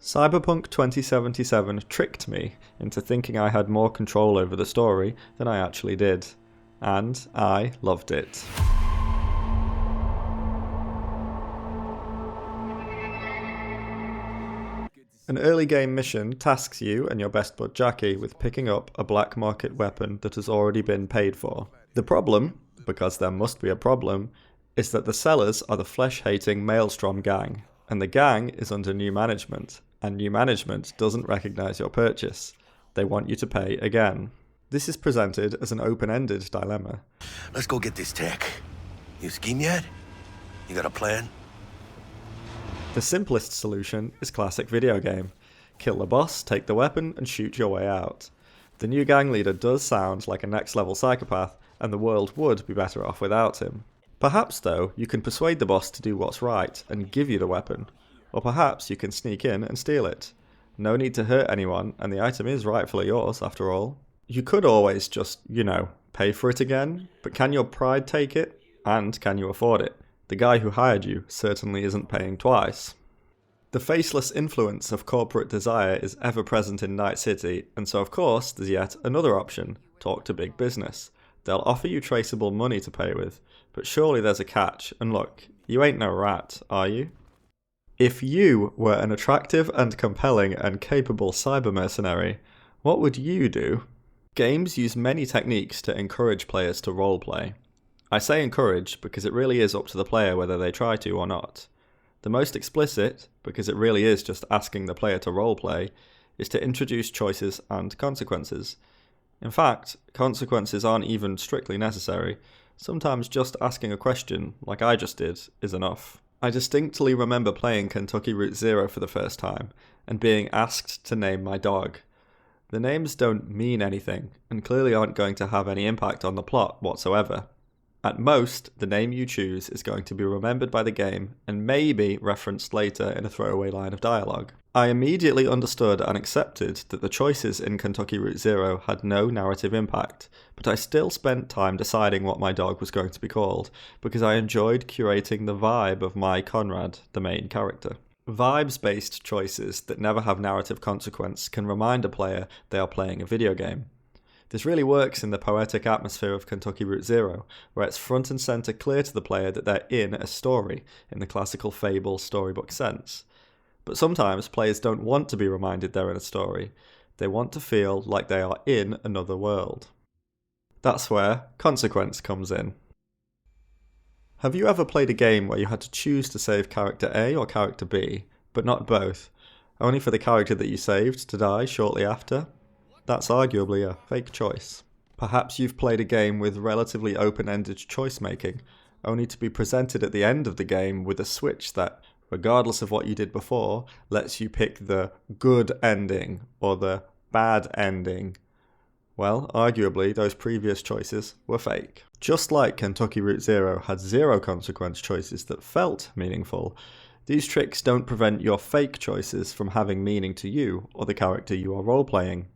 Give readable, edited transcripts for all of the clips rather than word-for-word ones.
Cyberpunk 2077 tricked me into thinking I had more control over the story than I actually did, and I loved it. An early game mission tasks you and your best bud Jackie with picking up a black market weapon that has already been paid for. The problem, because there must be a problem, is that the sellers are the flesh-hating Maelstrom gang, and the gang is under new management, and new management doesn't recognise your purchase. They want you to pay again. This is presented as an open-ended dilemma. Let's go get this tech. You scheme yet? You got a plan? The simplest solution is classic video game. Kill the boss, take the weapon, and shoot your way out. The new gang leader does sound like a next-level psychopath, and the world would be better off without him. Perhaps, though, you can persuade the boss to do what's right and give you the weapon. Or perhaps you can sneak in and steal it. No need to hurt anyone, and the item is rightfully yours, after all. You could always just, pay for it again, but can your pride take it? And can you afford it? The guy who hired you certainly isn't paying twice. The faceless influence of corporate desire is ever present in Night City, and so of course there's yet another option: talk to big business. They'll offer you traceable money to pay with, but surely there's a catch, and look, you ain't no rat, are you? If you were an attractive and compelling and capable cyber mercenary, what would you do? Games use many techniques to encourage players to roleplay. I say encourage because it really is up to the player whether they try to or not. The most explicit, because it really is just asking the player to roleplay, is to introduce choices and consequences. In fact, consequences aren't even strictly necessary. Sometimes just asking a question, like I just did, is enough. I distinctly remember playing Kentucky Route Zero for the first time, and being asked to name my dog. The names don't mean anything, and clearly aren't going to have any impact on the plot whatsoever. At most, the name you choose is going to be remembered by the game, and maybe referenced later in a throwaway line of dialogue. I immediately understood and accepted that the choices in Kentucky Route Zero had no narrative impact, but I still spent time deciding what my dog was going to be called, because I enjoyed curating the vibe of my Conrad, the main character. Vibes-based choices that never have narrative consequence can remind a player they are playing a video game. This really works in the poetic atmosphere of Kentucky Route Zero, where it's front and centre clear to the player that they're in a story, in the classical fable storybook sense. But sometimes players don't want to be reminded they're in a story. They want to feel like they are in another world. That's where consequence comes in. Have you ever played a game where you had to choose to save character A or character B, but not both, only for the character that you saved to die shortly after? That's arguably a fake choice. Perhaps you've played a game with relatively open-ended choice-making, only to be presented at the end of the game with a switch that, regardless of what you did before, lets you pick the good ending or the bad ending. Well, arguably, those previous choices were fake. Just like Kentucky Route Zero had zero consequence choices that felt meaningful, these tricks don't prevent your fake choices from having meaning to you or the character you are role-playing.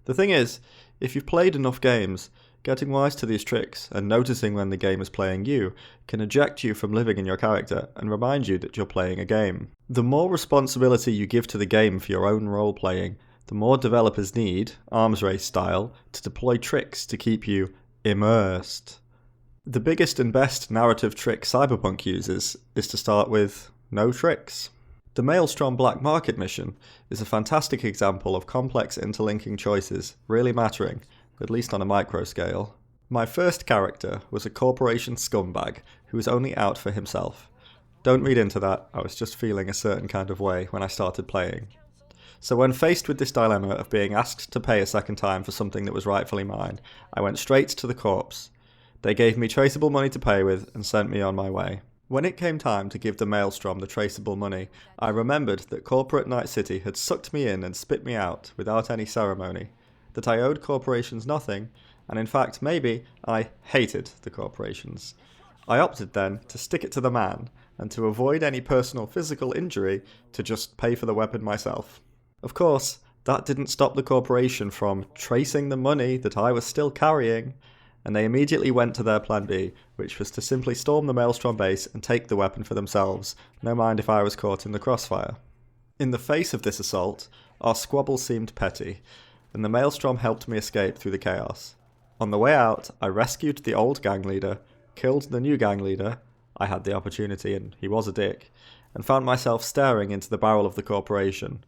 The thing is, if you've played enough games, getting wise to these tricks and noticing when the game is playing you can eject you from living in your character and remind you that you're playing a game. The more responsibility you give to the game for your own role-playing, the more developers need, arms race style, to deploy tricks to keep you immersed. The biggest and best narrative trick Cyberpunk uses is to start with no tricks. The Maelstrom Black Market mission is a fantastic example of complex interlinking choices really mattering, at least on a micro scale. My first character was a corporation scumbag who was only out for himself. Don't read into that, I was just feeling a certain kind of way when I started playing. So when faced with this dilemma of being asked to pay a second time for something that was rightfully mine, I went straight to the corpse. They gave me traceable money to pay with and sent me on my way. When it came time to give the Maelstrom the traceable money, I remembered that corporate Night City had sucked me in and spit me out without any ceremony, that I owed corporations nothing, and in fact maybe I hated the corporations. I opted then to stick it to the man, and to avoid any personal physical injury, to just pay for the weapon myself. Of course, that didn't stop the corporation from tracing the money that I was still carrying, and they immediately went to their plan B, which was to simply storm the Maelstrom base and take the weapon for themselves, no mind if I was caught in the crossfire. In the face of this assault, our squabble seemed petty, and the Maelstrom helped me escape through the chaos. On the way out, I rescued the old gang leader, killed the new gang leader, I had the opportunity and he was a dick, and found myself staring into the barrel of the corporation,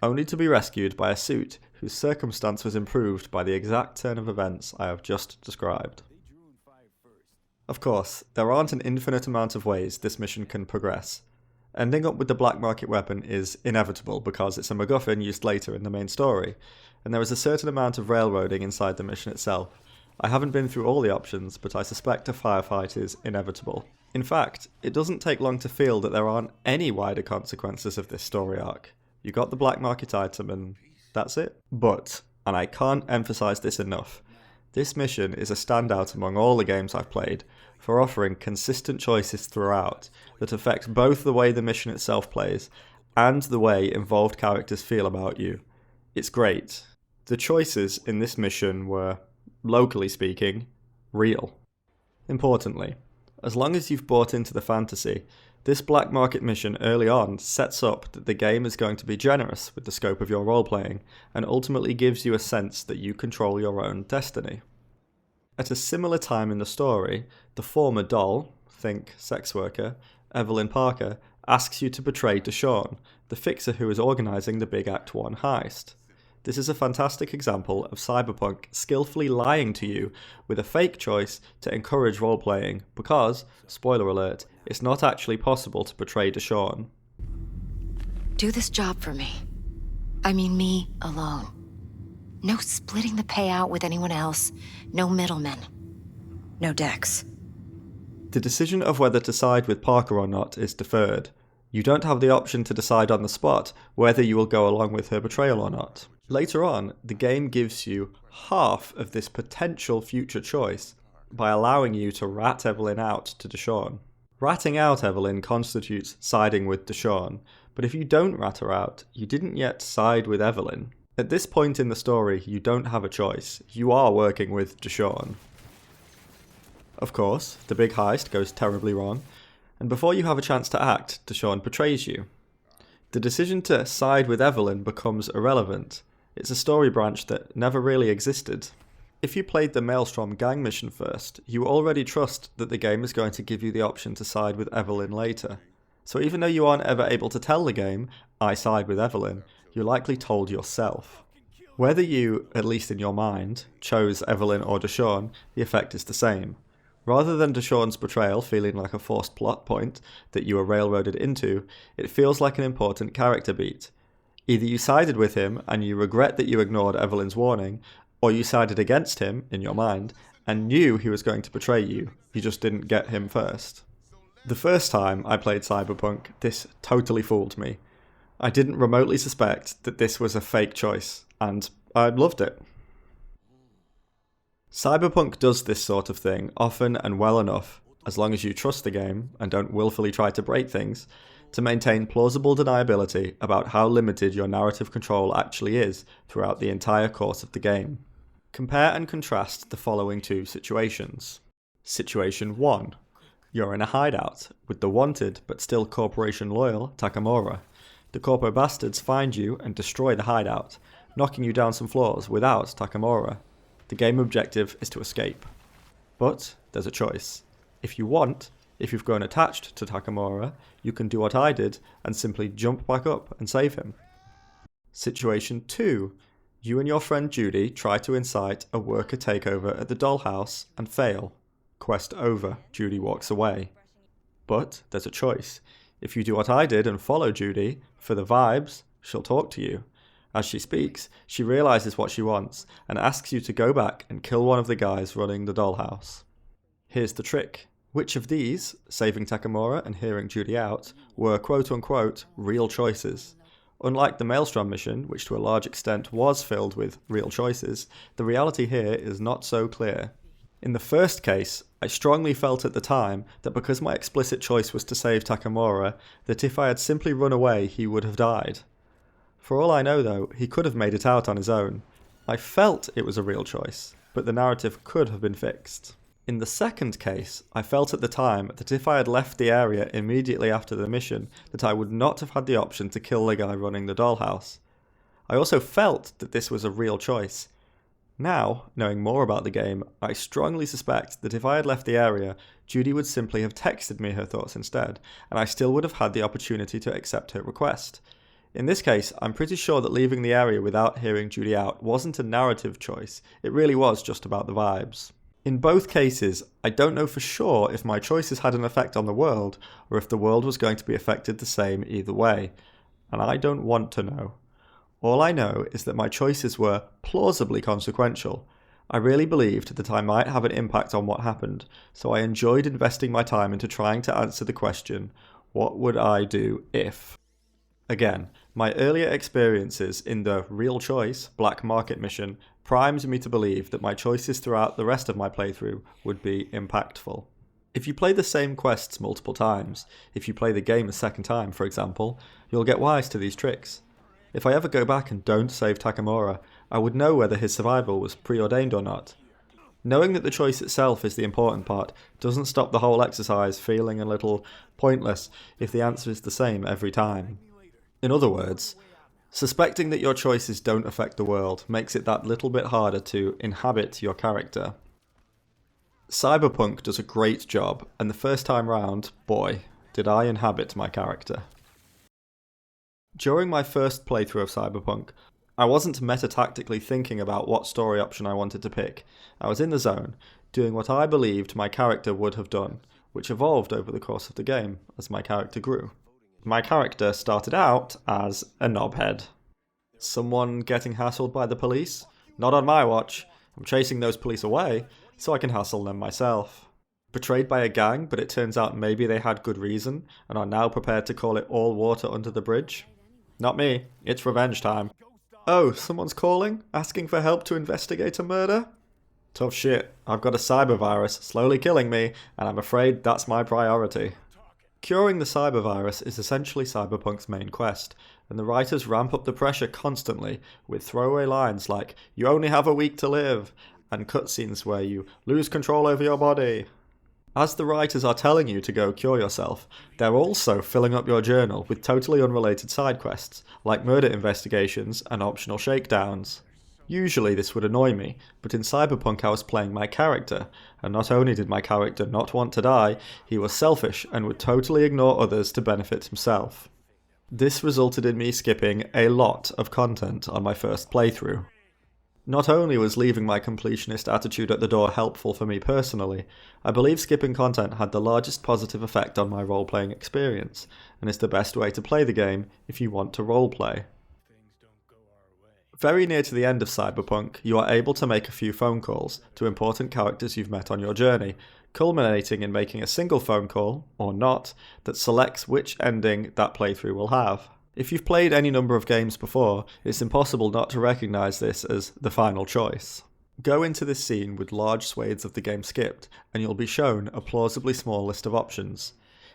only to be rescued by a suit whose circumstance was improved by the exact turn of events I have just described. Of course, there aren't an infinite amount of ways this mission can progress. Ending up with the black market weapon is inevitable because it's a MacGuffin used later in the main story, and there is a certain amount of railroading inside the mission itself. I haven't been through all the options, but I suspect a firefight is inevitable. In fact, it doesn't take long to feel that there aren't any wider consequences of this story arc. You got the black market item and that's it. But, and I can't emphasize this enough, this mission is a standout among all the games I've played for offering consistent choices throughout that affect both the way the mission itself plays and the way involved characters feel about you. It's great. The choices in this mission were, locally speaking, real. Importantly, as long as you've bought into the fantasy, this black market mission early on sets up that the game is going to be generous with the scope of your role-playing, and ultimately gives you a sense that you control your own destiny. At a similar time in the story, the former doll, think sex worker, Evelyn Parker, asks you to betray Deshawn, the fixer who is organising the big Act 1 heist. This is a fantastic example of Cyberpunk skillfully lying to you with a fake choice to encourage role-playing because, spoiler alert, it's not actually possible to betray Deshawn. Do this job for me. I mean me alone. No splitting the payout with anyone else. No middlemen. No decks. The decision of whether to side with Parker or not is deferred. You don't have the option to decide on the spot whether you will go along with her betrayal or not. Later on, the game gives you half of this potential future choice by allowing you to rat Evelyn out to Deshawn. Ratting out Evelyn constitutes siding with Deshawn, but if you don't rat her out, you didn't yet side with Evelyn. At this point in the story, you don't have a choice. You are working with Deshawn. Of course, the big heist goes terribly wrong, and before you have a chance to act, Deshawn betrays you. The decision to side with Evelyn becomes irrelevant. It's a story branch that never really existed. If you played the Maelstrom gang mission first, you already trust that the game is going to give you the option to side with Evelyn later. So even though you aren't ever able to tell the game, I side with Evelyn, you're likely told yourself. Whether you, at least in your mind, chose Evelyn or Deshawn, the effect is the same. Rather than Deshawn's betrayal feeling like a forced plot point that you were railroaded into, it feels like an important character beat. Either you sided with him and you regret that you ignored Evelyn's warning, or you sided against him, in your mind, and knew he was going to betray you, you just didn't get him first. The first time I played Cyberpunk, this totally fooled me. I didn't remotely suspect that this was a fake choice, and I loved it. Cyberpunk does this sort of thing often and well enough, as long as you trust the game and don't willfully try to break things, to maintain plausible deniability about how limited your narrative control actually is throughout the entire course of the game. Compare and contrast the following two situations. Situation 1. You're in a hideout with the wanted but still corporation loyal Takamura. The corpo bastards find you and destroy the hideout, knocking you down some floors without Takamura. The game objective is to escape. But there's a choice. If you want, if you've grown attached to Takamura, you can do what I did and simply jump back up and save him. Situation 2. You and your friend Judy try to incite a worker takeover at the dollhouse and fail. Quest over, Judy walks away. But there's a choice. If you do what I did and follow Judy, for the vibes, she'll talk to you. As she speaks, she realises what she wants and asks you to go back and kill one of the guys running the dollhouse. Here's the trick. Which of these, saving Takamura and hearing Judy out, were quote-unquote real choices? Unlike the Maelstrom mission, which to a large extent was filled with real choices, the reality here is not so clear. In the first case, I strongly felt at the time that because my explicit choice was to save Takamura, that if I had simply run away he would have died. For all I know though, he could have made it out on his own. I felt it was a real choice, but the narrative could have been fixed. In the second case, I felt at the time that if I had left the area immediately after the mission, that I would not have had the option to kill the guy running the dollhouse. I also felt that this was a real choice. Now, knowing more about the game, I strongly suspect that if I had left the area, Judy would simply have texted me her thoughts instead, and I still would have had the opportunity to accept her request. In this case, I'm pretty sure that leaving the area without hearing Judy out wasn't a narrative choice, it really was just about the vibes. In both cases, I don't know for sure if my choices had an effect on the world, or if the world was going to be affected the same either way, and I don't want to know. All I know is that my choices were plausibly consequential. I really believed that I might have an impact on what happened, so I enjoyed investing my time into trying to answer the question, what would I do if? Again, my earlier experiences in the real choice black market mission primed me to believe that my choices throughout the rest of my playthrough would be impactful. If you play the same quests multiple times, if you play the game a second time for example, you'll get wise to these tricks. If I ever go back and don't save Takamura, I would know whether his survival was preordained or not. Knowing that the choice itself is the important part doesn't stop the whole exercise feeling a little pointless if the answer is the same every time. In other words, suspecting that your choices don't affect the world makes it that little bit harder to inhabit your character. Cyberpunk does a great job, and the first time round, boy, did I inhabit my character. During my first playthrough of Cyberpunk, I wasn't meta-tactically thinking about what story option I wanted to pick. I was in the zone, doing what I believed my character would have done, which evolved over the course of the game as my character grew. My character started out as a knobhead. Someone getting hassled by the police? Not on my watch. I'm chasing those police away so I can hassle them myself. Betrayed by a gang, but it turns out maybe they had good reason and are now prepared to call it all water under the bridge? Not me. It's revenge time. Oh, someone's calling? Asking for help to investigate a murder? Tough shit. I've got a cyber virus slowly killing me, and I'm afraid that's my priority. Curing the cyber virus is essentially Cyberpunk's main quest, and the writers ramp up the pressure constantly with throwaway lines like, "You only have a week to live," and cutscenes where you lose control over your body. As the writers are telling you to go cure yourself, they're also filling up your journal with totally unrelated side quests, like murder investigations and optional shakedowns. Usually this would annoy me, but in Cyberpunk I was playing my character, and not only did my character not want to die, he was selfish and would totally ignore others to benefit himself. This resulted in me skipping a lot of content on my first playthrough. Not only was leaving my completionist attitude at the door helpful for me personally, I believe skipping content had the largest positive effect on my role-playing experience, and is the best way to play the game if you want to roleplay. Very near to the end of Cyberpunk, you are able to make a few phone calls to important characters you've met on your journey, culminating in making a single phone call, or not, that selects which ending that playthrough will have. If you've played any number of games before, it's impossible not to recognise this as the final choice. Go into this scene with large swathes of the game skipped, and you'll be shown a plausibly small list of options.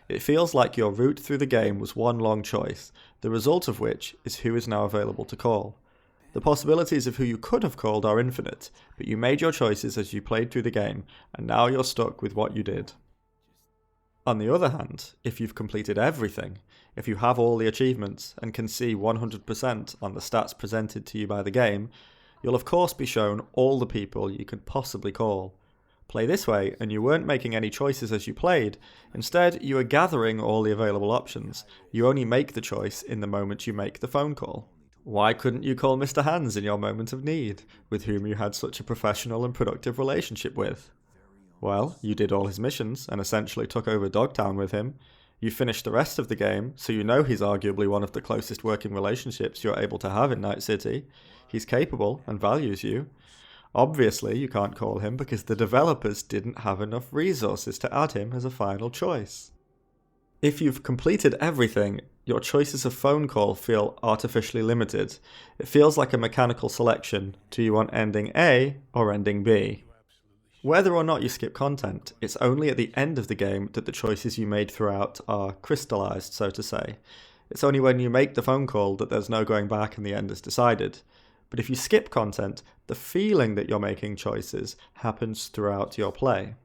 It feels like your route through the game was one long choice, the result of which is who is now available to call. The possibilities of who you could have called are infinite, but you made your choices as you played through the game, and now you're stuck with what you did. On the other hand, if you've completed everything, if you have all the achievements and can see 100% on the stats presented to you by the game, you'll of course be shown all the people you could possibly call. Play this way and you weren't making any choices as you played, instead you were gathering all the available options. You only make the choice in the moment you make the phone call. Why couldn't you call Mr. Hands in your moment of need, with whom you had such a professional and productive relationship with? Well, you did all his missions and essentially took over Dogtown with him. You finished the rest of the game, so you know he's arguably one of the closest working relationships you're able to have in Night City. He's capable and values you. Obviously, you can't call him because the developers didn't have enough resources to add him as a final choice. If you've completed everything, your choices of phone call feel artificially limited. It feels like a mechanical selection. Do you want ending A or ending B? Whether or not you skip content, it's only at the end of the game that the choices you made throughout are crystallized, so to say. It's only when you make the phone call that there's no going back and the end is decided. But if you skip content, the feeling that you're making choices happens throughout your play.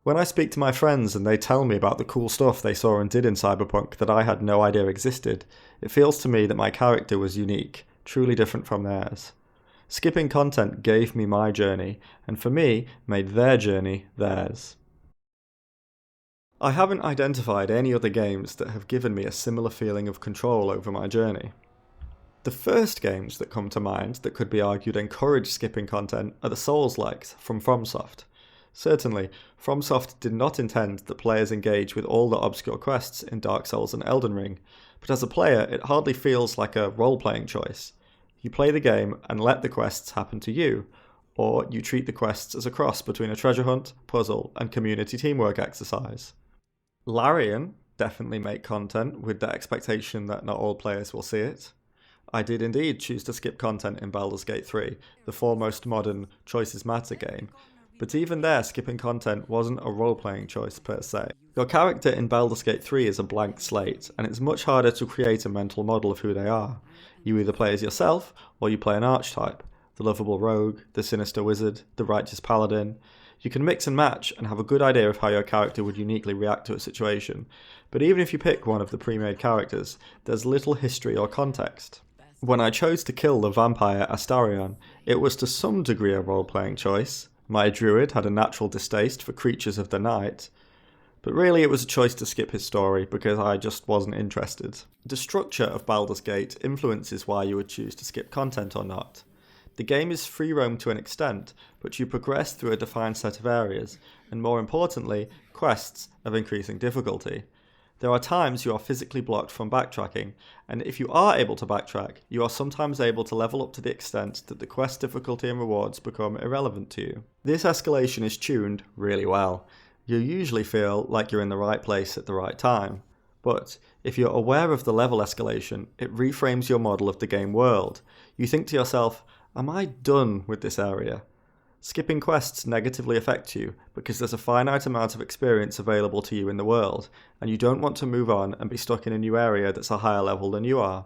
When I speak to my friends and they tell me about the cool stuff they saw and did in Cyberpunk that I had no idea existed, it feels to me that my character was unique, truly different from theirs. Skipping content gave me my journey, and for me, made their journey theirs. I haven't identified any other games that have given me a similar feeling of control over my journey. The first games that come to mind that could be argued encourage skipping content are the Souls-likes from FromSoft. Certainly, FromSoft did not intend that players engage with all the obscure quests in Dark Souls and Elden Ring, but as a player it hardly feels like a role-playing choice. You play the game and let the quests happen to you, or you treat the quests as a cross between a treasure hunt, puzzle, and community teamwork exercise. Larian definitely make content with the expectation that not all players will see it. I did indeed choose to skip content in Baldur's Gate 3, the foremost modern Choices Matter game, but even there skipping content wasn't a role-playing choice per se. Your character in Baldur's Gate 3 is a blank slate, and it's much harder to create a mental model of who they are. You either play as yourself, or you play an archetype, the lovable rogue, the sinister wizard, the righteous paladin. You can mix and match and have a good idea of how your character would uniquely react to a situation, but even if you pick one of the pre-made characters, there's little history or context. When I chose to kill the vampire Astarion, it was to some degree a role-playing choice. My druid had a natural distaste for creatures of the night, but really it was a choice to skip his story because I just wasn't interested. The structure of Baldur's Gate influences why you would choose to skip content or not. The game is free roam to an extent, but you progress through a defined set of areas, and more importantly, quests of increasing difficulty. There are times you are physically blocked from backtracking, and if you are able to backtrack, you are sometimes able to level up to the extent that the quest difficulty and rewards become irrelevant to you. This escalation is tuned really well. You usually feel like you're in the right place at the right time, but if you're aware of the level escalation, it reframes your model of the game world. You think to yourself, am I done with this area? Skipping quests negatively affect you because there's a finite amount of experience available to you in the world, and you don't want to move on and be stuck in a new area that's a higher level than you are.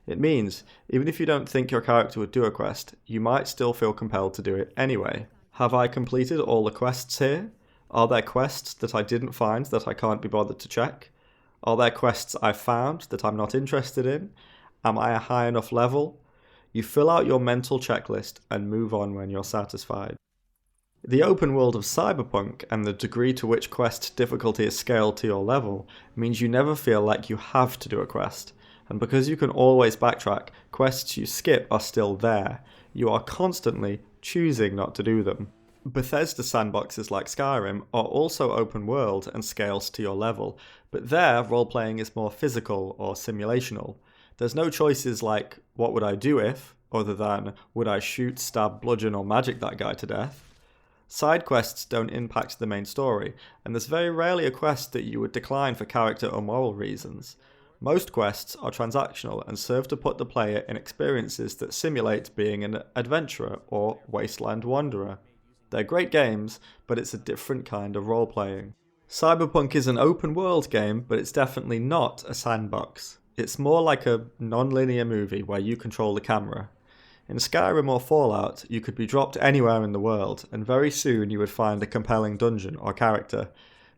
It means, even if you don't think your character would do a quest, you might still feel compelled to do it anyway. Have I completed all the quests here? Are there quests that I didn't find that I can't be bothered to check? Are there quests I found that I'm not interested in? Am I a high enough level? You fill out your mental checklist and move on when you're satisfied. The open world of Cyberpunk and the degree to which quest difficulty is scaled to your level means you never feel like you have to do a quest, and because you can always backtrack, quests you skip are still there. You are constantly choosing not to do them. Bethesda sandboxes like Skyrim are also open world and scales to your level, but there role-playing is more physical or simulational. There's no choices like, what would I do if, other than, would I shoot, stab, bludgeon or magic that guy to death? Side quests don't impact the main story, and there's very rarely a quest that you would decline for character or moral reasons. Most quests are transactional and serve to put the player in experiences that simulate being an adventurer or wasteland wanderer. They're great games, but it's a different kind of role-playing. Cyberpunk is an open world game, but it's definitely not a sandbox. It's more like a non-linear movie where you control the camera. In Skyrim or Fallout, you could be dropped anywhere in the world, and very soon you would find a compelling dungeon or character.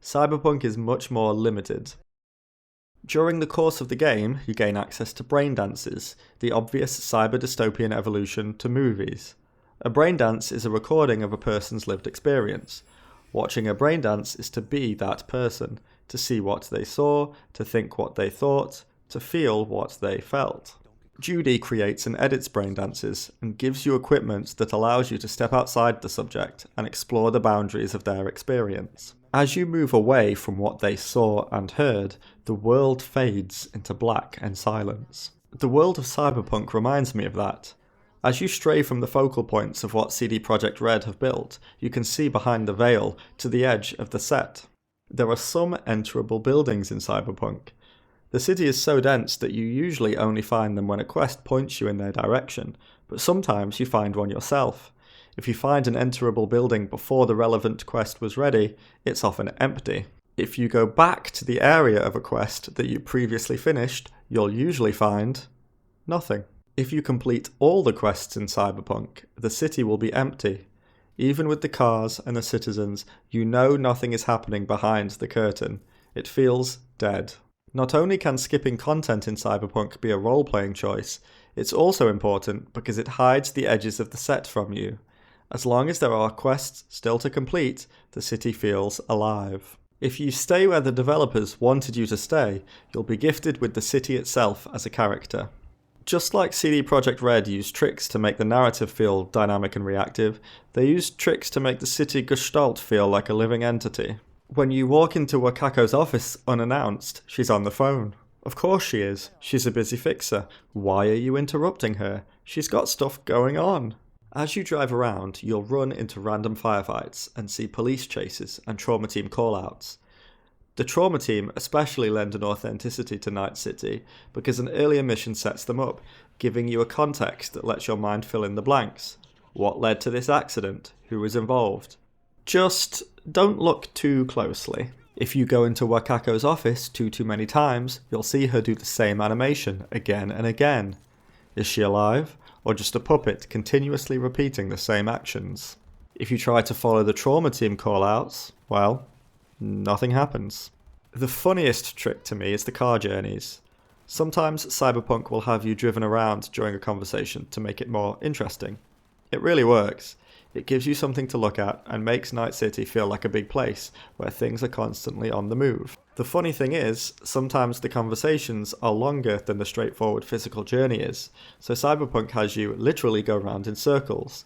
Cyberpunk is much more limited. During the course of the game, you gain access to brain dances, the obvious cyber-dystopian evolution to movies. A brain dance is a recording of a person's lived experience. Watching a brain dance is to be that person, to see what they saw, to think what they thought, to feel what they felt. Judy creates and edits brain dances and gives you equipment that allows you to step outside the subject and explore the boundaries of their experience. As you move away from what they saw and heard, the world fades into black and silence. The world of Cyberpunk reminds me of that. As you stray from the focal points of what CD Projekt Red have built, you can see behind the veil to the edge of the set. There are some enterable buildings in Cyberpunk. The city is so dense that you usually only find them when a quest points you in their direction, but sometimes you find one yourself. If you find an enterable building before the relevant quest was ready, it's often empty. If you go back to the area of a quest that you previously finished, you'll usually find nothing. If you complete all the quests in Cyberpunk, the city will be empty. Even with the cars and the citizens, you know nothing is happening behind the curtain. It feels dead. Not only can skipping content in Cyberpunk be a role-playing choice, it's also important because it hides the edges of the set from you. As long as there are quests still to complete, the city feels alive. If you stay where the developers wanted you to stay, you'll be gifted with the city itself as a character. Just like CD Projekt Red used tricks to make the narrative feel dynamic and reactive, they used tricks to make the city gestalt feel like a living entity. When you walk into Wakako's office unannounced, she's on the phone. Of course she is. She's a busy fixer. Why are you interrupting her? She's got stuff going on. As you drive around, you'll run into random firefights and see police chases and trauma team callouts. The trauma team especially lend an authenticity to Night City because an earlier mission sets them up, giving you a context that lets your mind fill in the blanks. What led to this accident? Who was involved? Just don't look too closely. If you go into Wakako's office too many times, you'll see her do the same animation again and again. Is she alive, or just a puppet continuously repeating the same actions? If you try to follow the trauma team callouts, well, nothing happens. The funniest trick to me is the car journeys. Sometimes Cyberpunk will have you driven around during a conversation to make it more interesting. It really works. It gives you something to look at and makes Night City feel like a big place where things are constantly on the move. The funny thing is, sometimes the conversations are longer than the straightforward physical journey is, so Cyberpunk has you literally go round in circles.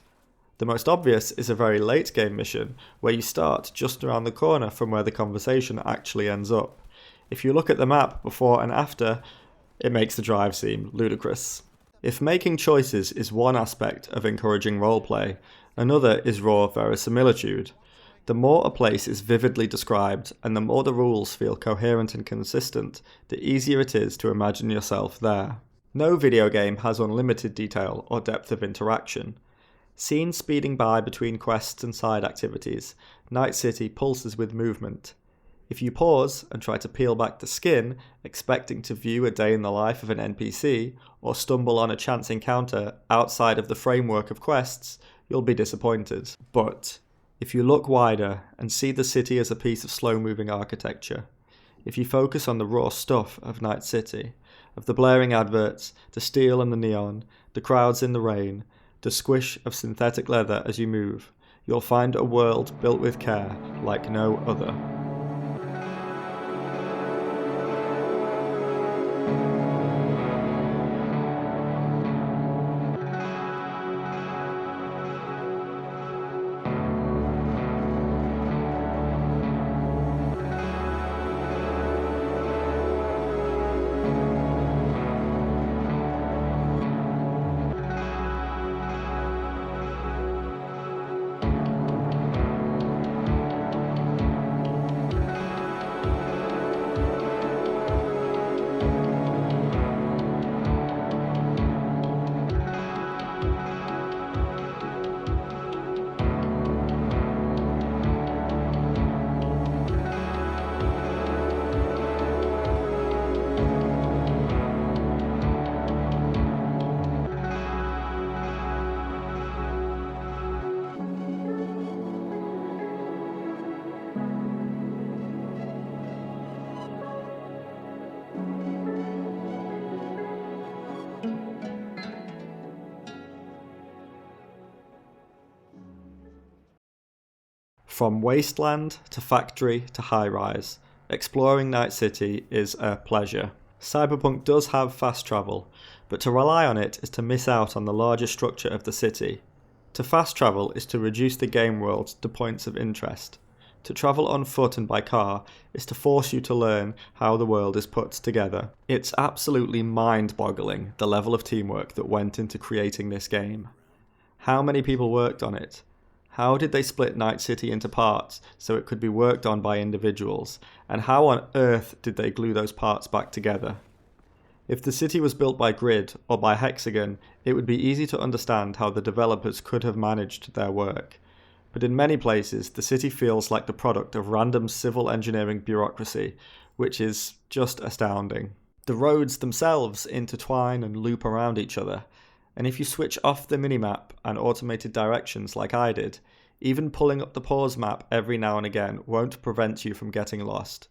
The most obvious is a very late game mission where you start just around the corner from where the conversation actually ends up. If you look at the map before and after, it makes the drive seem ludicrous. If making choices is one aspect of encouraging roleplay, another is raw verisimilitude. The more a place is vividly described and the more the rules feel coherent and consistent, the easier it is to imagine yourself there. No video game has unlimited detail or depth of interaction. Seen speeding by between quests and side activities, Night City pulses with movement. If you pause and try to peel back the skin, expecting to view a day in the life of an NPC, or stumble on a chance encounter outside of the framework of quests, you'll be disappointed. But if you look wider and see the city as a piece of slow-moving architecture, if you focus on the raw stuff of Night City, of the blaring adverts, the steel and the neon, the crowds in the rain, the squish of synthetic leather as you move, you'll find a world built with care like no other. From wasteland to factory to high-rise, exploring Night City is a pleasure. Cyberpunk does have fast travel, but to rely on it is to miss out on the larger structure of the city. To fast travel is to reduce the game world to points of interest. To travel on foot and by car is to force you to learn how the world is put together. It's absolutely mind-boggling the level of teamwork that went into creating this game. How many people worked on it? How did they split Night City into parts so it could be worked on by individuals? And how on earth did they glue those parts back together? If the city was built by grid or by hexagon, it would be easy to understand how the developers could have managed their work. But in many places, the city feels like the product of random civil engineering bureaucracy, which is just astounding. The roads themselves intertwine and loop around each other, and if you switch off the minimap and automated directions like I did, Even pulling up the pause map every now and again won't prevent you from getting lost.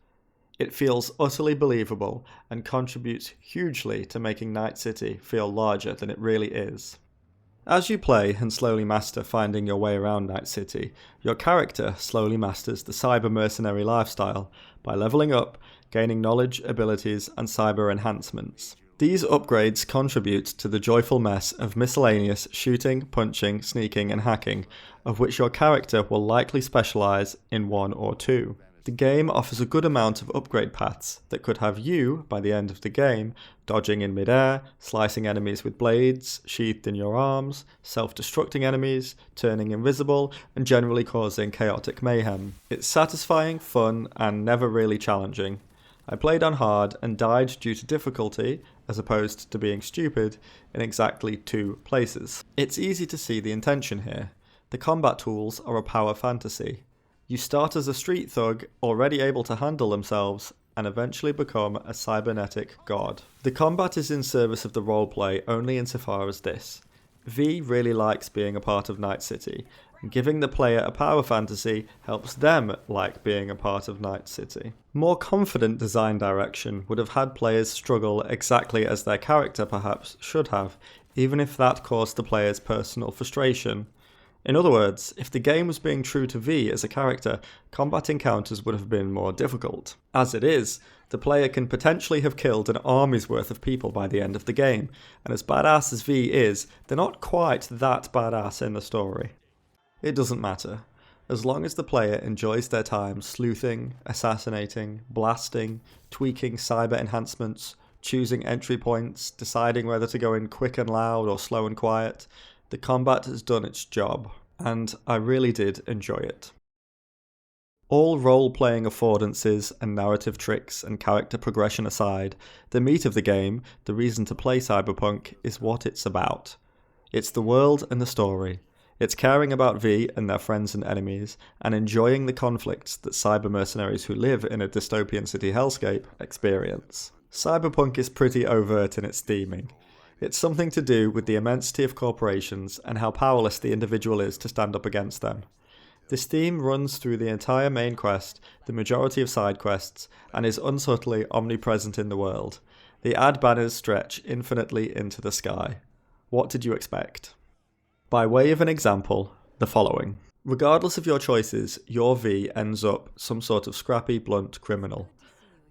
It feels utterly believable and contributes hugely to making Night City feel larger than it really is. As you play and slowly master finding your way around Night City, your character slowly masters the cyber mercenary lifestyle by leveling up, gaining knowledge, abilities, and cyber enhancements. These upgrades contribute to the joyful mess of miscellaneous shooting, punching, sneaking, and hacking, of which your character will likely specialise in one or two. The game offers a good amount of upgrade paths that could have you, by the end of the game, dodging in midair, slicing enemies with blades sheathed in your arms, self-destructing enemies, turning invisible, and generally causing chaotic mayhem. It's satisfying, fun, and never really challenging. I played on hard and died due to difficulty, as opposed to being stupid, in exactly 2 places. It's easy to see the intention here. The combat tools are a power fantasy. You start as a street thug, already able to handle themselves, and eventually become a cybernetic god. The combat is in service of the roleplay only insofar as this. V really likes being a part of Night City, and giving the player a power fantasy helps them like being a part of Night City. More confident design direction would have had players struggle exactly as their character perhaps should have, even if that caused the player's personal frustration. In other words, if the game was being true to V as a character, combat encounters would have been more difficult. As it is, the player can potentially have killed an army's worth of people by the end of the game, and as badass as V is, they're not quite that badass in the story. It doesn't matter. As long as the player enjoys their time sleuthing, assassinating, blasting, tweaking cyber enhancements, choosing entry points, deciding whether to go in quick and loud or slow and quiet, the combat has done its job, and I really did enjoy it. All role-playing affordances and narrative tricks and character progression aside, the meat of the game, the reason to play Cyberpunk, is what it's about. It's the world and the story. It's caring about V and their friends and enemies, and enjoying the conflicts that cyber mercenaries who live in a dystopian city hellscape experience. Cyberpunk is pretty overt in its theming. It's something to do with the immensity of corporations and how powerless the individual is to stand up against them. This theme runs through the entire main quest, the majority of side quests, and is unsubtly omnipresent in the world. The ad banners stretch infinitely into the sky. What did you expect? By way of an example, the following. Regardless of your choices, your V ends up some sort of scrappy, blunt criminal.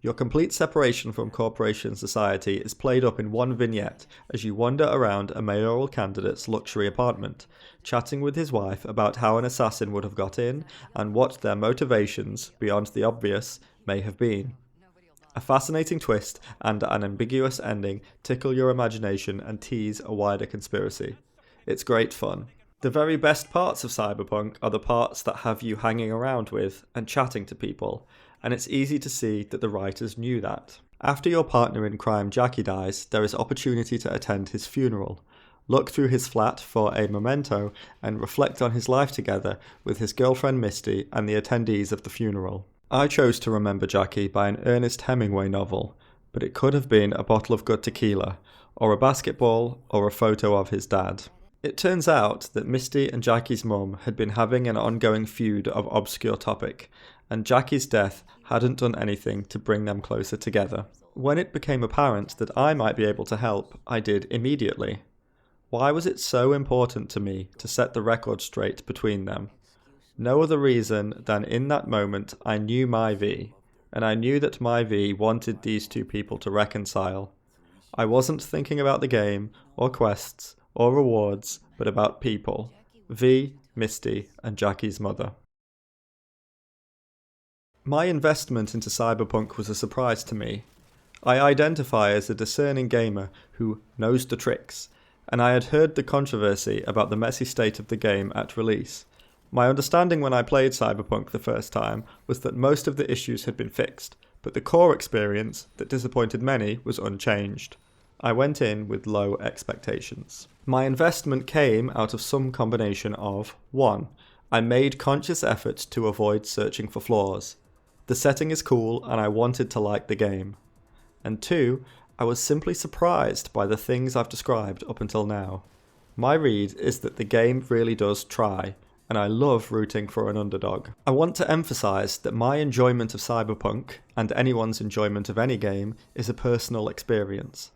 Your complete separation from corporation society is played up in one vignette as you wander around a mayoral candidate's luxury apartment, chatting with his wife about how an assassin would have got in and what their motivations, beyond the obvious, may have been. A fascinating twist and an ambiguous ending tickle your imagination and tease a wider conspiracy. It's great fun. The very best parts of Cyberpunk are the parts that have you hanging around with and chatting to people, and it's easy to see that the writers knew that. After your partner in crime Jackie dies, there is opportunity to attend his funeral, look through his flat for a memento, and reflect on his life together with his girlfriend Misty and the attendees of the funeral. I chose to remember Jackie by an Ernest Hemingway novel, but it could have been a bottle of good tequila, or a basketball, or a photo of his dad. It turns out that Misty and Jackie's mum had been having an ongoing feud of obscure topic, and Jackie's death hadn't done anything to bring them closer together. When it became apparent that I might be able to help, I did immediately. Why was it so important to me to set the record straight between them? No other reason than in that moment I knew my V, and I knew that my V wanted these two people to reconcile. I wasn't thinking about the game, or quests, or rewards, but about people. V, Misty, and Jackie's mother. My investment into Cyberpunk was a surprise to me. I identify as a discerning gamer who knows the tricks, and I had heard the controversy about the messy state of the game at release. My understanding when I played Cyberpunk the first time was that most of the issues had been fixed, but the core experience that disappointed many was unchanged. I went in with low expectations. My investment came out of some combination of 1. I made conscious efforts to avoid searching for flaws. The setting is cool and I wanted to like the game. And 2, I was simply surprised by the things I've described up until now. My read is that the game really does try, and I love rooting for an underdog. I want to emphasise that my enjoyment of Cyberpunk, and anyone's enjoyment of any game, is a personal experience.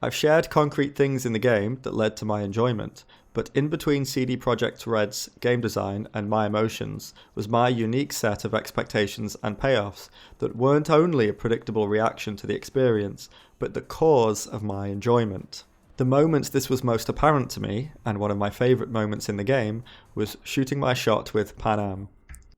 I've shared concrete things in the game that led to my enjoyment, but in between CD Projekt Red's game design and my emotions was my unique set of expectations and payoffs that weren't only a predictable reaction to the experience, but the cause of my enjoyment. The moment this was most apparent to me, and one of my favourite moments in the game, was shooting my shot with Panam.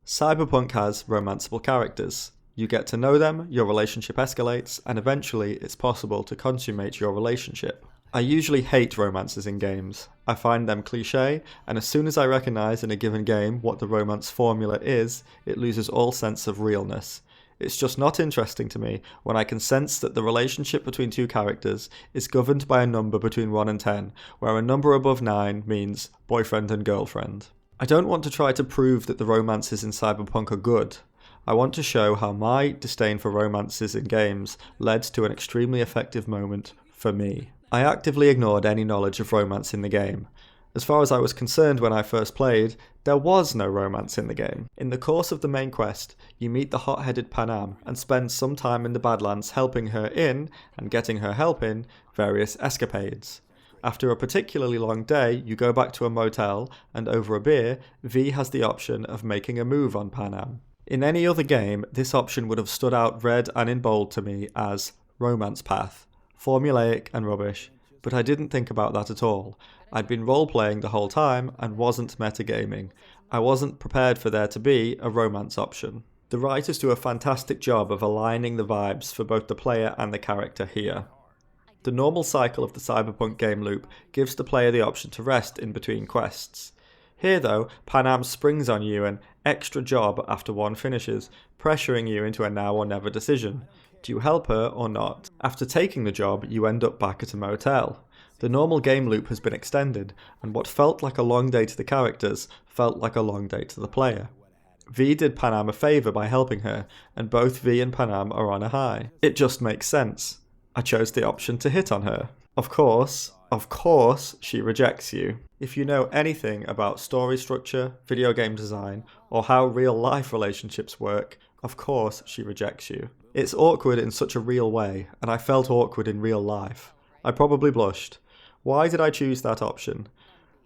Cyberpunk has romanceable characters. You get to know them, your relationship escalates, and eventually it's possible to consummate your relationship. I usually hate romances in games. I find them cliché, and as soon as I recognise in a given game what the romance formula is, it loses all sense of realness. It's just not interesting to me when I can sense that the relationship between two characters is governed by a number between 1 and 10, where a number above 9 means boyfriend and girlfriend. I don't want to try to prove that the romances in Cyberpunk are good. I want to show how my disdain for romances in games led to an extremely effective moment for me. I actively ignored any knowledge of romance in the game. As far as I was concerned when I first played, there was no romance in the game. In the course of the main quest, you meet the hot-headed Panam and spend some time in the Badlands helping her in, and getting her help in, various escapades. After a particularly long day, you go back to a motel, and over a beer, V has the option of making a move on Panam. In any other game, this option would have stood out red and in bold to me as romance path, formulaic and rubbish, but I didn't think about that at all. I'd been role-playing the whole time and wasn't metagaming. I wasn't prepared for there to be a romance option. The writers do a fantastic job of aligning the vibes for both the player and the character here. The normal cycle of the Cyberpunk game loop gives the player the option to rest in between quests. Here though, Panam springs on you an extra job after one finishes, pressuring you into a now or never decision. Do you help her or not? After taking the job, you end up back at a motel. The normal game loop has been extended, and what felt like a long day to the characters felt like a long day to the player. V did Panam a favour by helping her, and both V and Panam are on a high. It just makes sense. I chose the option to hit on her. Of course, she rejects you. If you know anything about story structure, video game design, or how real-life relationships work, of course she rejects you. It's awkward in such a real way, and I felt awkward in real life. I probably blushed. Why did I choose that option?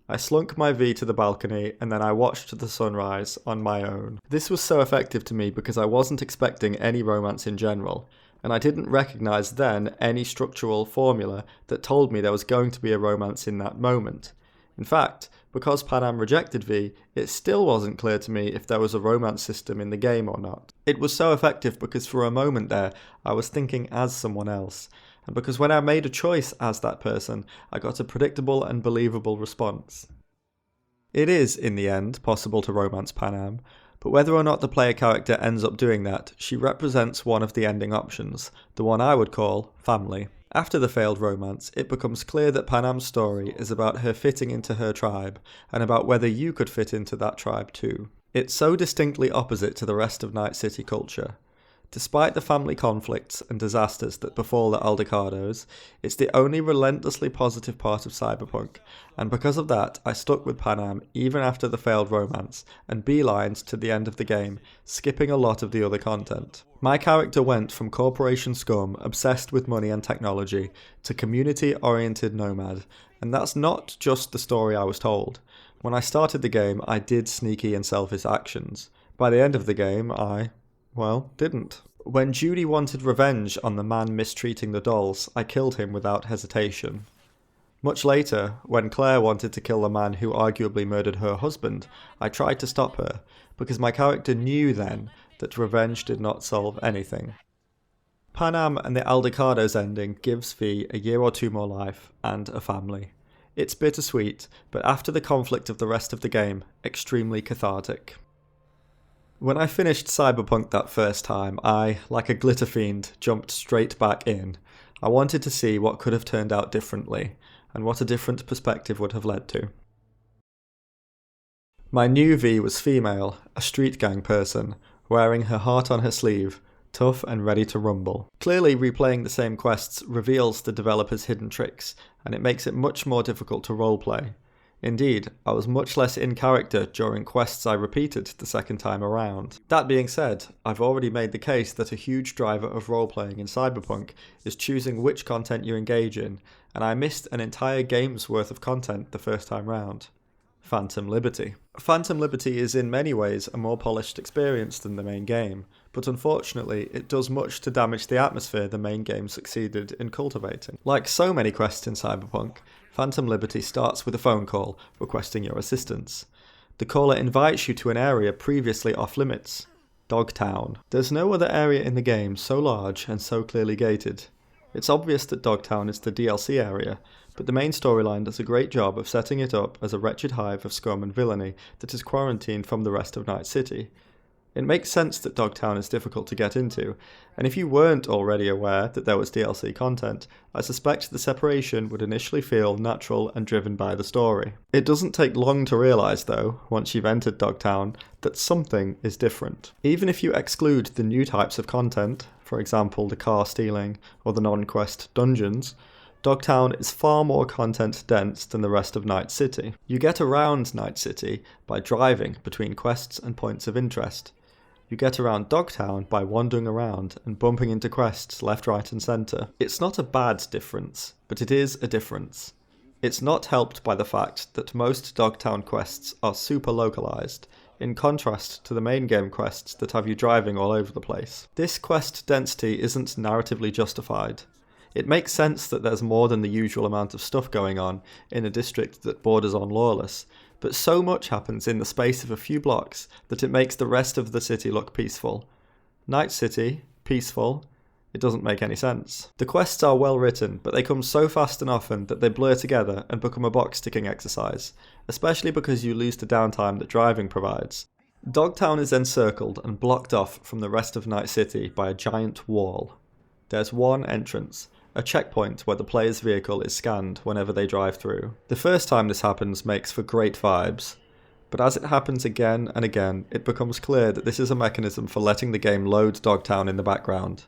I slunk my V to the balcony and then I watched the sunrise on my own. This was so effective to me because I wasn't expecting any romance in general, and I didn't recognise then any structural formula that told me there was going to be a romance in that moment. In fact, because Panam rejected V, it still wasn't clear to me if there was a romance system in the game or not. It was so effective because for a moment there, I was thinking as someone else, and because when I made a choice as that person, I got a predictable and believable response. It is, in the end, possible to romance Panam, but whether or not the player character ends up doing that, she represents one of the ending options, the one I would call family. After the failed romance, it becomes clear that Panam's story is about her fitting into her tribe, and about whether you could fit into that tribe too. It's so distinctly opposite to the rest of Night City culture. Despite the family conflicts and disasters that befall the Aldecados, it's the only relentlessly positive part of Cyberpunk, and because of that, I stuck with Panam even after the failed romance, and beelined to the end of the game, skipping a lot of the other content. My character went from corporation scum obsessed with money and technology to community-oriented nomad, and that's not just the story I was told. When I started the game, I did sneaky and selfish actions. By the end of the game, I didn't. When Judy wanted revenge on the man mistreating the dolls, I killed him without hesitation. Much later, when Claire wanted to kill the man who arguably murdered her husband, I tried to stop her, because my character knew then that revenge did not solve anything. Panam and the Aldecados ending gives V a year or two more life, and a family. It's bittersweet, but after the conflict of the rest of the game, extremely cathartic. When I finished Cyberpunk that first time, I, like a glitter fiend, jumped straight back in. I wanted to see what could have turned out differently, and what a different perspective would have led to. My new V was female, a street gang person, wearing her heart on her sleeve, tough and ready to rumble. Clearly, replaying the same quests reveals the developer's hidden tricks, and it makes it much more difficult to roleplay. Indeed, I was much less in character during quests I repeated the second time around. That being said, I've already made the case that a huge driver of role-playing in Cyberpunk is choosing which content you engage in, and I missed an entire game's worth of content the first time round. Phantom Liberty. Phantom Liberty is in many ways a more polished experience than the main game, but unfortunately it does much to damage the atmosphere the main game succeeded in cultivating. Like so many quests in Cyberpunk, Phantom Liberty starts with a phone call requesting your assistance. The caller invites you to an area previously off limits, Dogtown. There's no other area in the game so large and so clearly gated. It's obvious that Dogtown is the DLC area, but the main storyline does a great job of setting it up as a wretched hive of scum and villainy that is quarantined from the rest of Night City. It makes sense that Dogtown is difficult to get into, and if you weren't already aware that there was DLC content, I suspect the separation would initially feel natural and driven by the story. It doesn't take long to realise, though, once you've entered Dogtown, that something is different. Even if you exclude the new types of content, for example the car stealing or the non-quest dungeons, Dogtown is far more content-dense than the rest of Night City. You get around Night City by driving between quests and points of interest. You get around Dogtown by wandering around and bumping into quests left, right and centre. It's not a bad difference, but it is a difference. It's not helped by the fact that most Dogtown quests are super localised, in contrast to the main game quests that have you driving all over the place. This quest density isn't narratively justified. It makes sense that there's more than the usual amount of stuff going on in a district that borders on lawless, but so much happens in the space of a few blocks that it makes the rest of the city look peaceful. Night City, peaceful, it doesn't make any sense. The quests are well written, but they come so fast and often that they blur together and become a box-ticking exercise, especially because you lose the downtime that driving provides. Dogtown is encircled and blocked off from the rest of Night City by a giant wall. There's one entrance, a checkpoint where the player's vehicle is scanned whenever they drive through. The first time this happens makes for great vibes, but as it happens again and again, it becomes clear that this is a mechanism for letting the game load Dogtown in the background.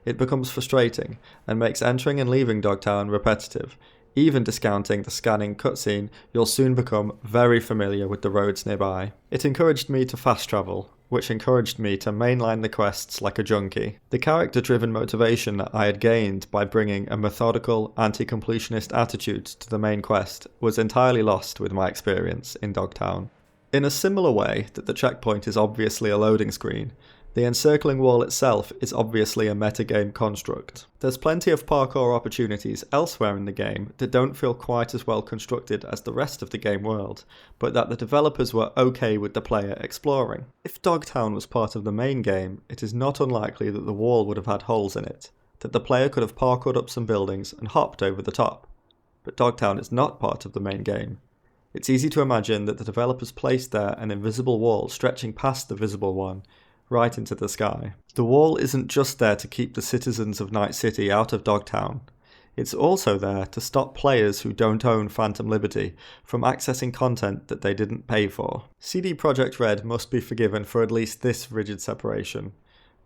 It becomes frustrating, and makes entering and leaving Dogtown repetitive. Even discounting the scanning cutscene, you'll soon become very familiar with the roads nearby. It encouraged me to fast travel, which encouraged me to mainline the quests like a junkie. The character-driven motivation I had gained by bringing a methodical, anti-completionist attitude to the main quest was entirely lost with my experience in Dogtown. In a similar way that the checkpoint is obviously a loading screen, the encircling wall itself is obviously a metagame construct. There's plenty of parkour opportunities elsewhere in the game that don't feel quite as well constructed as the rest of the game world, but that the developers were okay with the player exploring. If Dogtown was part of the main game, it is not unlikely that the wall would have had holes in it, that the player could have parkoured up some buildings and hopped over the top. But Dogtown is not part of the main game. It's easy to imagine that the developers placed there an invisible wall stretching past the visible one, right into the sky. The wall isn't just there to keep the citizens of Night City out of Dogtown. It's also there to stop players who don't own Phantom Liberty from accessing content that they didn't pay for. CD Projekt Red must be forgiven for at least this rigid separation.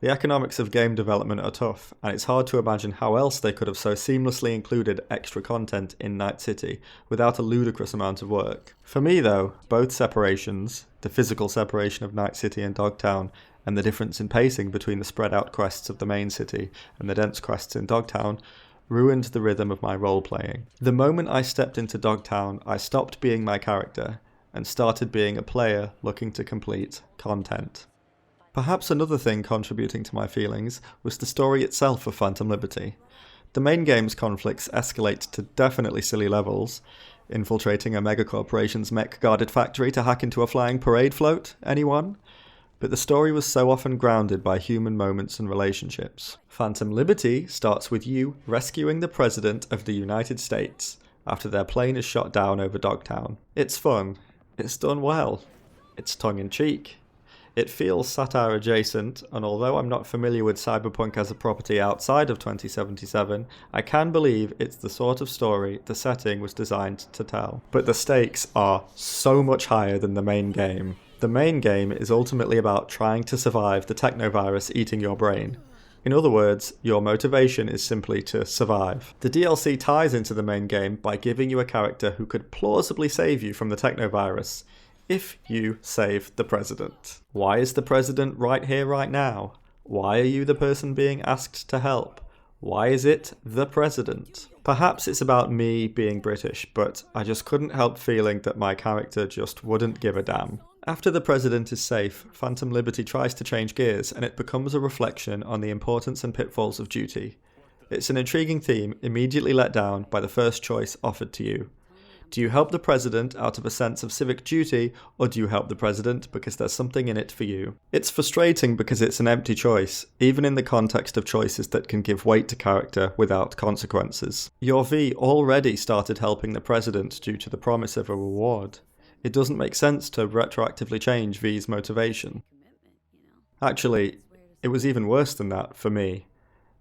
The economics of game development are tough, and it's hard to imagine how else they could have so seamlessly included extra content in Night City without a ludicrous amount of work. For me though, both separations, the physical separation of Night City and Dogtown, and the difference in pacing between the spread out quests of the main city and the dense quests in Dogtown, ruined the rhythm of my role-playing. The moment I stepped into Dogtown, I stopped being my character, and started being a player looking to complete content. Perhaps another thing contributing to my feelings was the story itself of Phantom Liberty. The main game's conflicts escalate to definitely silly levels. Infiltrating a megacorporation's mech-guarded factory to hack into a flying parade float, anyone? But the story was so often grounded by human moments and relationships. Phantom Liberty starts with you rescuing the President of the United States after their plane is shot down over Dogtown. It's fun. It's done well. It's tongue-in-cheek. It feels satire-adjacent, and although I'm not familiar with Cyberpunk as a property outside of 2077, I can believe it's the sort of story the setting was designed to tell. But the stakes are so much higher than the main game. The main game is ultimately about trying to survive the technovirus eating your brain. In other words, your motivation is simply to survive. The DLC ties into the main game by giving you a character who could plausibly save you from the technovirus, if you save the president. Why is the president right here, right now? Why are you the person being asked to help? Why is it the president? Perhaps it's about me being British, but I just couldn't help feeling that my character just wouldn't give a damn. After the president is safe, Phantom Liberty tries to change gears, and it becomes a reflection on the importance and pitfalls of duty. It's an intriguing theme immediately let down by the first choice offered to you. Do you help the president out of a sense of civic duty, or do you help the president because there's something in it for you? It's frustrating because it's an empty choice, even in the context of choices that can give weight to character without consequences. Your V already started helping the president due to the promise of a reward. It doesn't make sense to retroactively change V's motivation. Actually, it was even worse than that for me.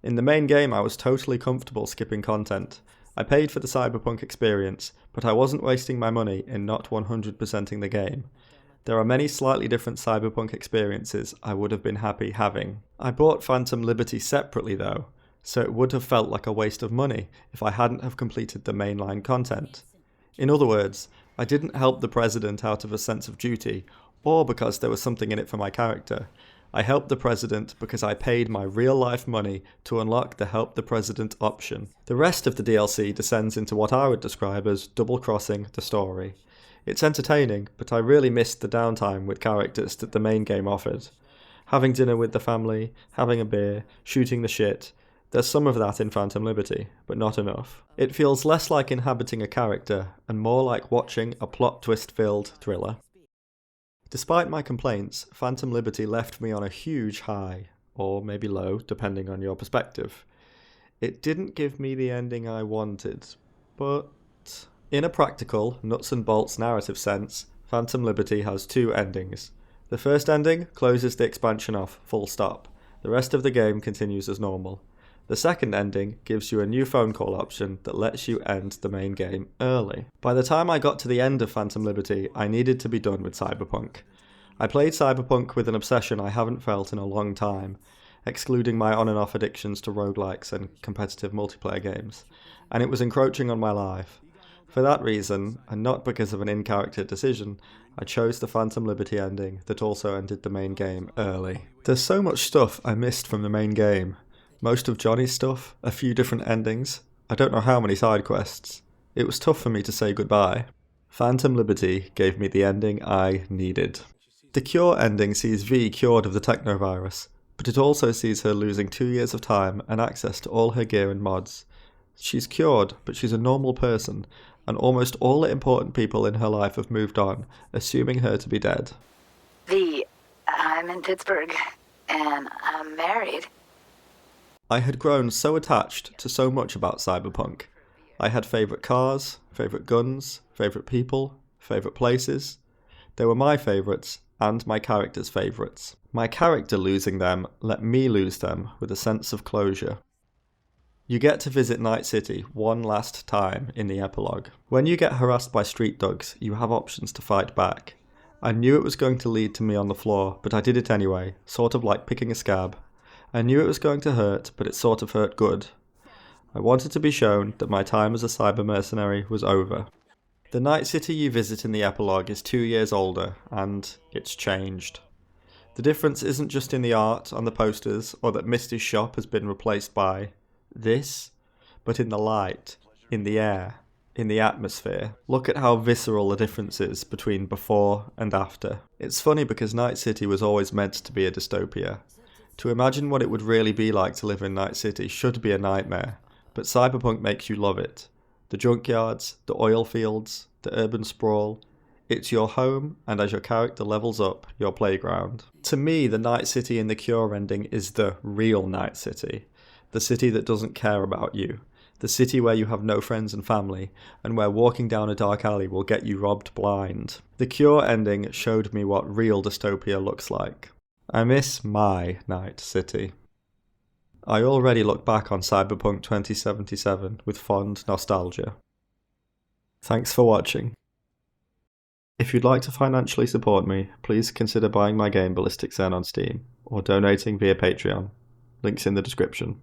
In the main game, I was totally comfortable skipping content. I paid for the Cyberpunk experience, but I wasn't wasting my money in not 100%ing the game. There are many slightly different Cyberpunk experiences I would have been happy having. I bought Phantom Liberty separately though, so it would have felt like a waste of money if I hadn't have completed the mainline content. In other words, I didn't help the president out of a sense of duty, or because there was something in it for my character. I helped the president because I paid my real-life money to unlock the Help the President option. The rest of the DLC descends into what I would describe as double-crossing the story. It's entertaining, but I really missed the downtime with characters that the main game offered. Having dinner with the family, having a beer, shooting the shit. There's some of that in Phantom Liberty, but not enough. It feels less like inhabiting a character, and more like watching a plot twist-filled thriller. Despite my complaints, Phantom Liberty left me on a huge high, or maybe low, depending on your perspective. It didn't give me the ending I wanted, but in a practical, nuts and bolts narrative sense, Phantom Liberty has two endings. The first ending closes the expansion off, full stop. The rest of the game continues as normal. The second ending gives you a new phone call option that lets you end the main game early. By the time I got to the end of Phantom Liberty, I needed to be done with Cyberpunk. I played Cyberpunk with an obsession I haven't felt in a long time, excluding my on and off addictions to roguelikes and competitive multiplayer games, and it was encroaching on my life. For that reason, and not because of an in-character decision, I chose the Phantom Liberty ending that also ended the main game early. There's so much stuff I missed from the main game. Most of Johnny's stuff, a few different endings, I don't know how many side quests. It was tough for me to say goodbye. Phantom Liberty gave me the ending I needed. The Cure ending sees V cured of the technovirus, but it also sees her losing 2 years of time and access to all her gear and mods. She's cured, but she's a normal person, and almost all the important people in her life have moved on, assuming her to be dead. V, I'm in Pittsburgh, and I'm married. I had grown so attached to so much about Cyberpunk. I had favourite cars, favourite guns, favourite people, favourite places. They were my favourites, and my character's favourites. My character losing them let me lose them with a sense of closure. You get to visit Night City one last time in the epilogue. When you get harassed by street thugs, you have options to fight back. I knew it was going to lead to me on the floor, but I did it anyway, sort of like picking a scab. I knew it was going to hurt, but it sort of hurt good. I wanted to be shown that my time as a cyber mercenary was over. The Night City you visit in the epilogue is 2 years older, and it's changed. The difference isn't just in the art on the posters, or that Misty's shop has been replaced by this, but in the light, in the air, in the atmosphere. Look at how visceral the difference is between before and after. It's funny because Night City was always meant to be a dystopia. To imagine what it would really be like to live in Night City should be a nightmare, but Cyberpunk makes you love it. The junkyards, the oil fields, the urban sprawl. It's your home, and as your character levels up, your playground. To me, the Night City in the Cure ending is the real Night City. The city that doesn't care about you. The city where you have no friends and family, and where walking down a dark alley will get you robbed blind. The Cure ending showed me what real dystopia looks like. I miss my Night City. I already look back on Cyberpunk 2077 with fond nostalgia. Thanks for watching. If you'd like to financially support me, please consider buying my game Ballistic Zen on Steam, or donating via Patreon. Links in the description.